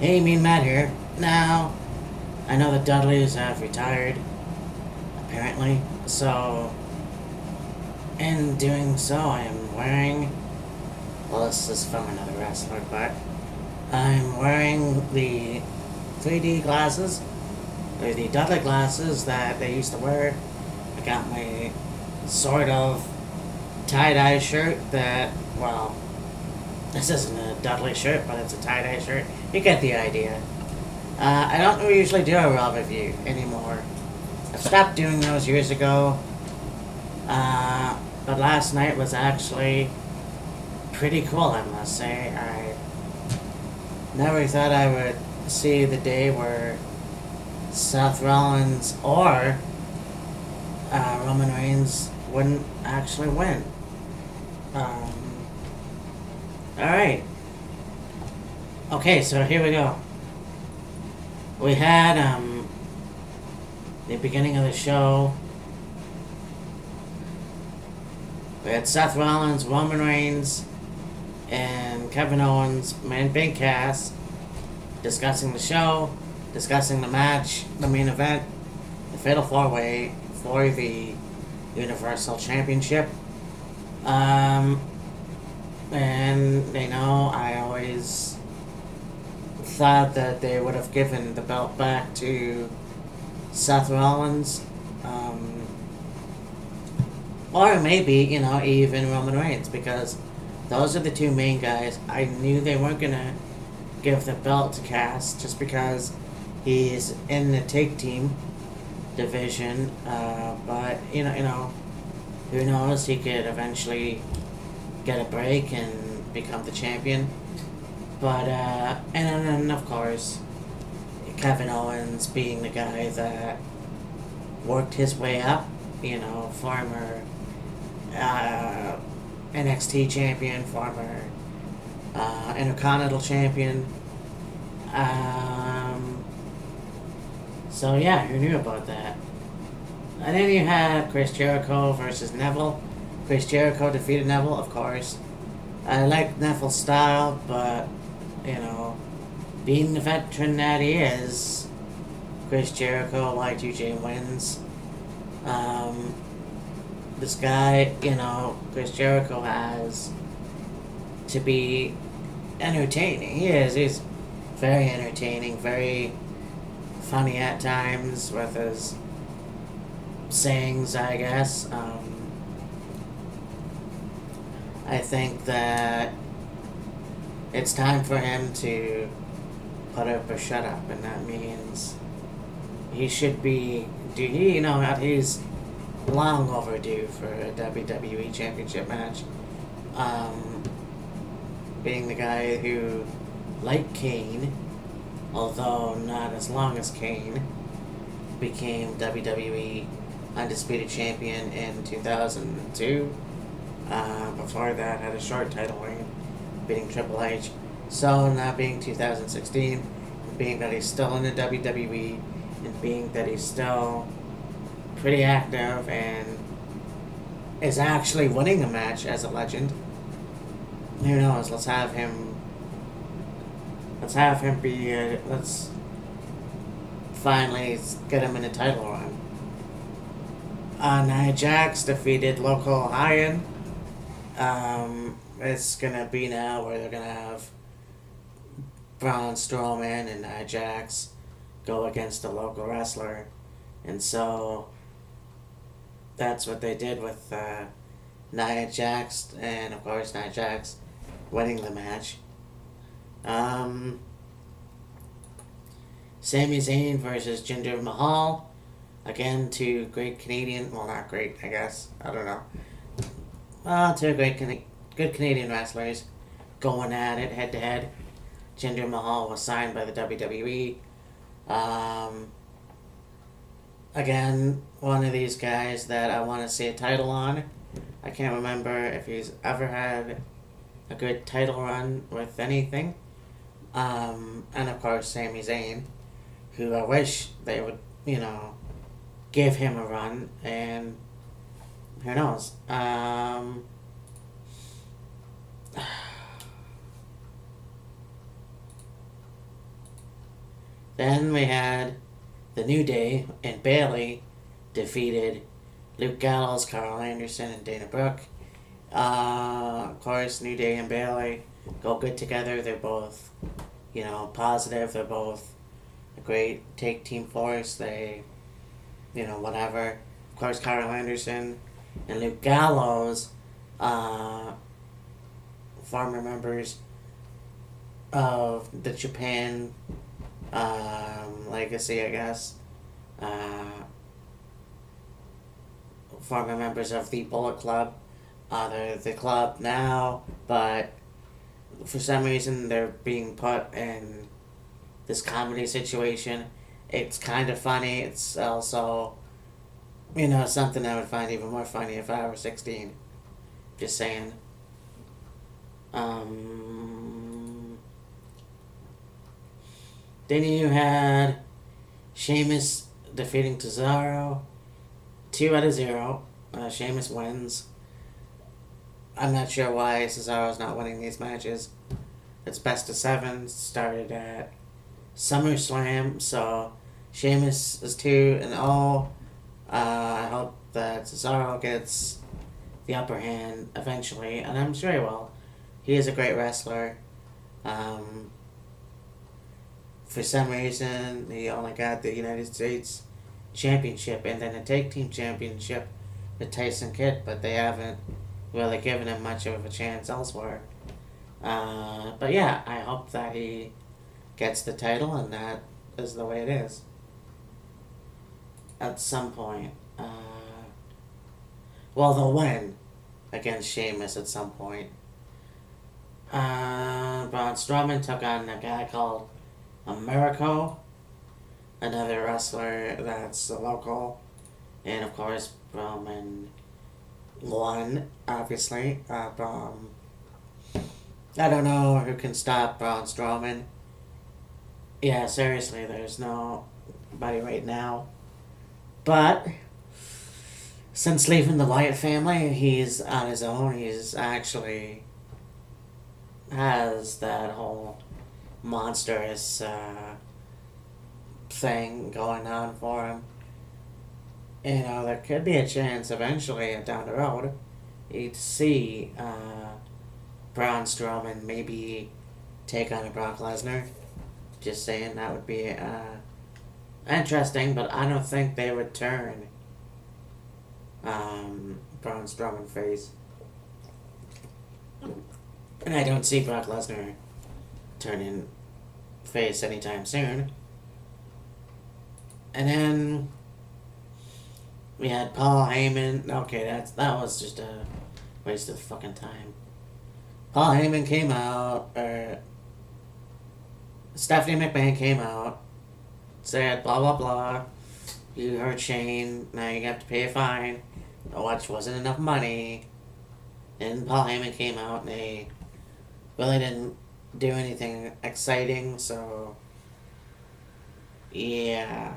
Hey, Mean Matt here. Now, I know the Dudleys have retired, apparently, so in doing so, I am wearing. Well, this is from another wrestler, but I'm wearing the 3D glasses, or the Dudley glasses that they used to wear. I got my sort of tie dye shirt that, well, this isn't a Dudley shirt, but it's a tie dye shirt. You get the idea. I don't usually do a Raw review anymore. I've stopped doing those years ago. But last night was actually pretty cool, I must say. I never thought I would see the day where Seth Rollins or Roman Reigns wouldn't actually win. Alright. Okay, so here we go. We had the beginning of the show. We had Seth Rollins, Roman Reigns, and Kevin Owens, main big cast, discussing the show, discussing the match, the main event, the Fatal 4-Way for the Universal Championship. And, I always thought that they would have given the belt back to Seth Rollins. Or maybe, even Roman Reigns, because those are the two main guys. I knew they weren't going to give the belt to Cass just because he's in the tag team division. But, who knows? He could eventually get a break and become the champion. But, and then, of course, Kevin Owens being the guy that worked his way up, former NXT champion, former Intercontinental champion. So yeah, who knew about that? And then you had Chris Jericho versus Neville. Chris Jericho defeated Neville, of course. I like Neville's style, but, being the veteran that he is, Chris Jericho, Y2J wins. This guy, Chris Jericho has to be entertaining. He is. He's very entertaining, very funny at times with his sayings, I guess. I think that it's time for him to put up or shut up, and that means he should be. He's long overdue for a WWE Championship match. Being the guy who, like Kane, although not as long as Kane, became WWE Undisputed Champion in 2002. Before that, had a short title reign, beating Triple H. So, not being 2016, being that he's still in the WWE, and being that he's still pretty active and is actually winning a match as a legend. Who knows? Let's have him be. Let's finally get him in a title run. Nia Jax defeated Local Hyan. It's gonna be now where they're gonna have Braun Strowman and Nia Jax go against a local wrestler, and so that's what they did with Nia Jax, and of course Nia Jax winning the match. Sami Zayn versus Jinder Mahal. Again, two great Canadian, well, not great, I guess, I don't know. Two good Canadian wrestlers going at it head to head. Jinder Mahal was signed by the WWE. Again, one of these guys that I want to see a title on. I can't remember if he's ever had a good title run with anything. And of course, Sami Zayn, who I wish they would, give him a run, and who knows? Then we had the New Day and Bailey defeated Luke Gallows, Carl Anderson, and Dana Brooke. Of course, New Day and Bailey go good together. They're both, positive. They're both a great take team force. They, whatever. Of course, Carl Anderson and Luke Gallows, former members of the Japan legacy, I guess. Former members of the Bullet Club. They're the club now, but for some reason they're being put in this comedy situation. It's kind of funny. It's also, something I would find even more funny if I were 16. Just saying. Then you had Sheamus defeating Cesaro. 2 out of 0. Sheamus wins. I'm not sure why Cesaro's not winning these matches. It's best of 7. Started at SummerSlam, so Sheamus is 2-0. I hope that Cesaro gets the upper hand eventually, and I'm sure he will. He is a great wrestler. For some reason, he only got the United States Championship and then a Tag Team Championship with Tyson Kidd, but they haven't really given him much of a chance elsewhere. But yeah, I hope that he gets the title, and that is the way it is. At some point. They'll win against Sheamus at some point. Braun Strowman took on a guy called Americo, another wrestler that's local. And of course, Roman won, obviously. I don't know who can stop Braun Strowman. Yeah, seriously, there's nobody right now. But since leaving the Wyatt family, he's on his own. He's actually has that whole monstrous thing going on for him. There could be a chance eventually down the road you'd see Braun Strowman maybe take on a Brock Lesnar. Just saying, that would be interesting, but I don't think they would turn Braun Strowman face. And I don't see Brock Lesnar turning face anytime soon. And then we had Paul Heyman. Okay, that was just a waste of fucking time. Paul Heyman came out, Stephanie McMahon came out, said blah blah blah. You hurt Shane, now you have to pay a fine. Which wasn't enough money. And Paul Heyman came out and they really didn't do anything exciting, so yeah.